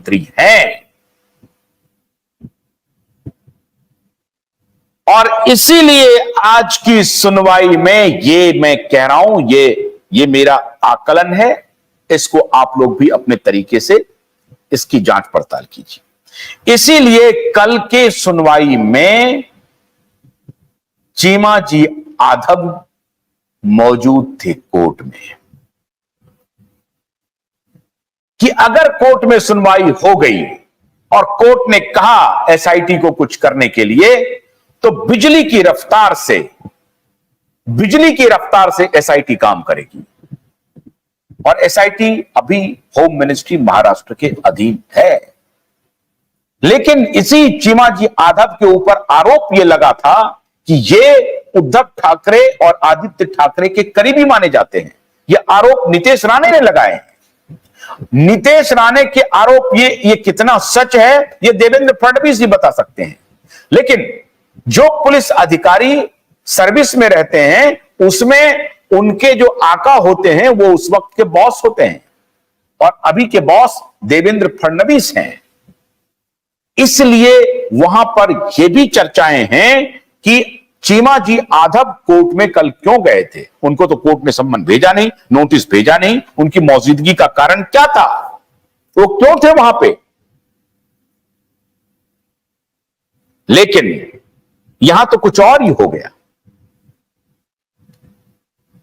मंत्री हैं। और इसीलिए आज की सुनवाई में ये मैं कह रहा हूं, ये मेरा आकलन है, इसको आप लोग भी अपने तरीके से इसकी जांच पड़ताल कीजिए। इसीलिए कल के सुनवाई में चीमाजी आधव मौजूद थे कोर्ट में, कि अगर कोर्ट में सुनवाई हो गई और कोर्ट ने कहा एसआईटी को कुछ करने के लिए, तो बिजली की रफ्तार से एसआईटी काम करेगी। और एसआईटी अभी होम मिनिस्ट्री महाराष्ट्र के अधीन है। लेकिन इसी चीमाजी आधव के ऊपर आरोप यह लगा था कि ये उद्धव ठाकरे और आदित्य ठाकरे के करीबी माने जाते हैं। यह आरोप नितेश राणे ने लगाए हैं। नितेश राणे के आरोप ये कितना सच है, ये देवेंद्र फडणवीस ही बता सकते हैं। लेकिन जो पुलिस अधिकारी सर्विस में रहते हैं, उसमें उनके जो आका होते हैं वो उस वक्त के बॉस होते हैं, और अभी के बॉस देवेंद्र फडणवीस हैं। इसलिए वहां पर यह भी चर्चाएं हैं कि चीमाजी आधव कोर्ट में कल क्यों गए थे। उनको तो कोर्ट ने सम्मन भेजा नहीं, नोटिस भेजा नहीं। उनकी मौजूदगी का कारण क्या था, वो क्यों थे वहां पे। लेकिन यहां तो कुछ और ही हो गया।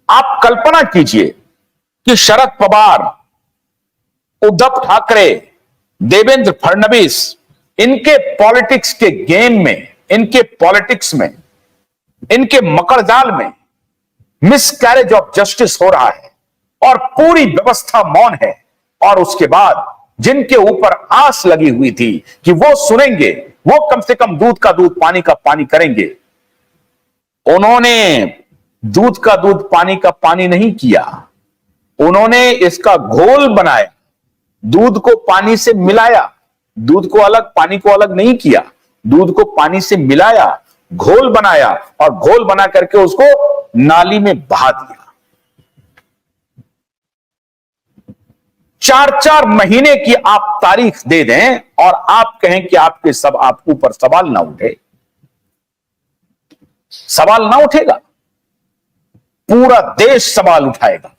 आप कल्पना कीजिए कि शरद पवार, उद्धव ठाकरे, देवेंद्र फडणवीस, इनके पॉलिटिक्स के गेम में, इनके पॉलिटिक्स में, इनके मकड़जाल में मिसकैरेज ऑफ जस्टिस हो रहा है और पूरी व्यवस्था मौन है। और उसके बाद जिनके ऊपर आस लगी हुई थी कि वो सुनेंगे, वो कम से कम दूध का दूध पानी का पानी करेंगे, उन्होंने दूध का दूध पानी का पानी नहीं किया। उन्होंने इसका घोल बनाया, दूध को पानी से मिलाया, दूध को अलग पानी को अलग नहीं किया, दूध को पानी से मिलाया, घोल बनाया, और घोल बना करके उसको नाली में बहा दिया। 4-4 महीने की आप तारीख दे दें और आप कहें कि आपके आप ऊपर सवाल ना उठे। सवाल ना उठेगा, पूरा देश सवाल उठाएगा,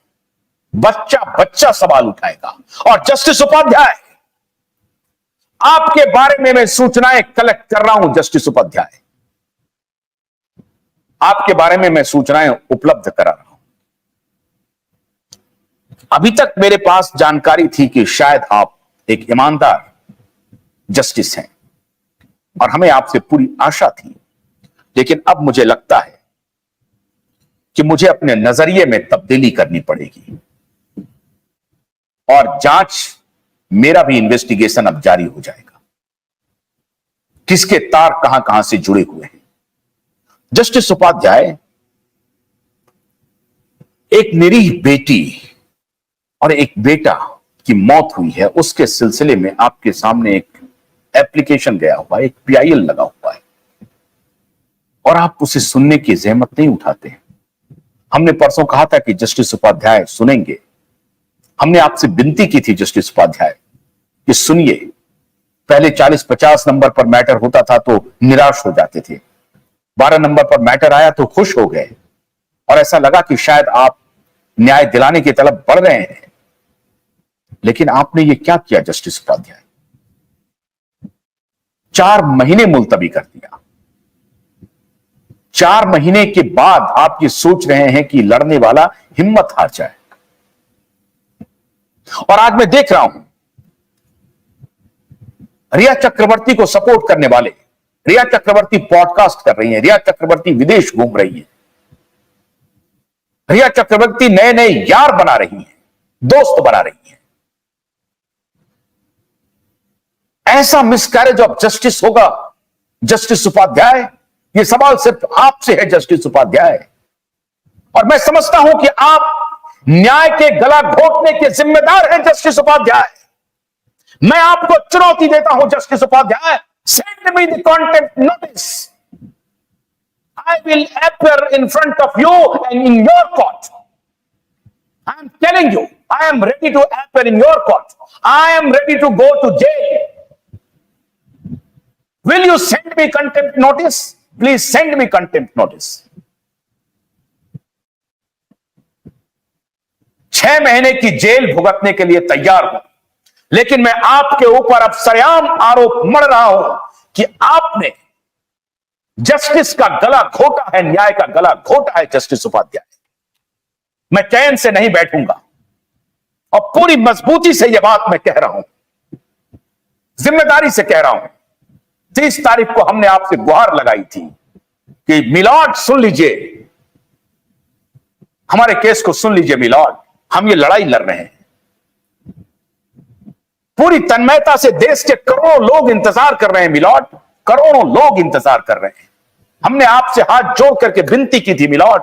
बच्चा बच्चा सवाल उठाएगा। और जस्टिस उपाध्याय, आपके बारे में मैं सूचनाएं कलेक्ट कर रहा हूं। जस्टिस उपाध्याय, आपके बारे में मैं सूचनाएं उपलब्ध करा रहा हूं। अभी तक मेरे पास जानकारी थी कि शायद आप एक ईमानदार जस्टिस हैं और हमें आपसे पूरी आशा थी। लेकिन अब मुझे लगता है कि मुझे अपने नजरिए में तब्दीली करनी पड़ेगी और जांच, मेरा भी इन्वेस्टिगेशन अब जारी हो जाएगा। किसके तार कहां कहां से जुड़े हुए हैं। जस्टिस उपाध्याय, एक निरीह बेटी और एक बेटा की मौत हुई है, उसके सिलसिले में आपके सामने एक एप्लीकेशन गया हुआ है, एक पीआईएल लगा हुआ है, और आप उसे सुनने की जहमत नहीं उठाते। हमने परसों कहा था कि जस्टिस उपाध्याय सुनेंगे। हमने आपसे विनती की थी जस्टिस उपाध्याय कि सुनिए। पहले 40-50 नंबर पर मैटर होता था तो निराश हो जाते थे, 12 नंबर पर मैटर आया तो खुश हो गए, और ऐसा लगा कि शायद आप न्याय दिलाने की तरफ बढ़ रहे हैं। लेकिन आपने ये क्या किया जस्टिस उपाध्याय, 4 महीने मुलतवी कर दिया। 4 महीने के बाद आप ये सोच रहे हैं कि लड़ने वाला हिम्मत हार जाए। और आज मैं देख रहा हूं रिया चक्रवर्ती को सपोर्ट करने वाले, रिया चक्रवर्ती पॉडकास्ट कर रही है, रिया चक्रवर्ती विदेश घूम रही है, रिया चक्रवर्ती नए नए यार बना रही है, दोस्त बना रही है। ऐसा मिसकैरेज ऑफ जस्टिस होगा जस्टिस उपाध्याय? यह सवाल सिर्फ आपसे है जस्टिस उपाध्याय। और मैं समझता हूं कि आप न्याय के गला घोटने के जिम्मेदार हैं जस्टिस उपाध्याय। मैं आपको चुनौती देता हूं justice Upadhyay, send me the contempt notice. I will appear in front of you and in your court. I am telling you, I am ready to appear in your court. I am ready to go to jail. Will you send me contempt notice? Please send me contempt notice. 6 महीने की jail भुगतने के लिए तैयार हूं, लेकिन मैं आपके ऊपर अब सरेआम आरोप मढ़ रहा हूं कि आपने जस्टिस का गला घोटा है, न्याय का गला घोटा है जस्टिस उपाध्याय। मैं चैन से नहीं बैठूंगा और पूरी मजबूती से यह बात मैं कह रहा हूं, जिम्मेदारी से कह रहा हूं। 30 तारीख को हमने आपसे गुहार लगाई थी कि मिलॉर्ड सुन लीजिए, हमारे केस को सुन लीजिए मिलॉर्ड, हम ये लड़ाई लड़ रहे हैं। पूरी तन्मयता से देश के करोड़ों लोग इंतजार कर रहे हैं मिलॉर्ड, करोड़ों लोग इंतजार कर रहे हैं। हमने आपसे हाथ जोड़ करके विनती की थी मिलॉर्ड,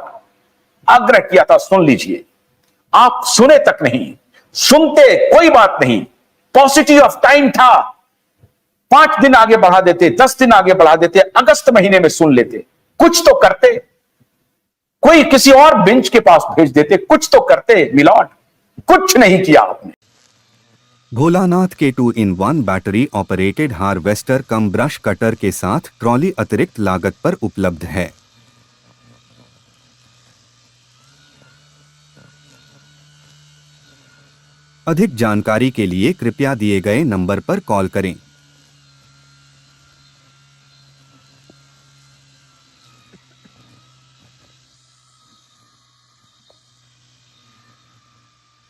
आग्रह किया था सुन लीजिए। आप सुने तक नहीं, सुनते कोई बात नहीं। पॉजिटिव ऑफ टाइम था, 5 दिन आगे बढ़ा देते, 10 दिन आगे बढ़ा देते, अगस्त महीने में सुन लेते, कुछ तो करते, कोई किसी और बेंच के पास भेज देते, कुछ तो करते मिलॉर्ड। कुछ नहीं किया आपने। भोलानाथ के 2-in-1 बैटरी ऑपरेटेड हार्वेस्टर कम ब्रश कटर के साथ ट्रॉली अतिरिक्त लागत पर उपलब्ध है। अधिक जानकारी के लिए कृपया दिए गए नंबर पर कॉल करें।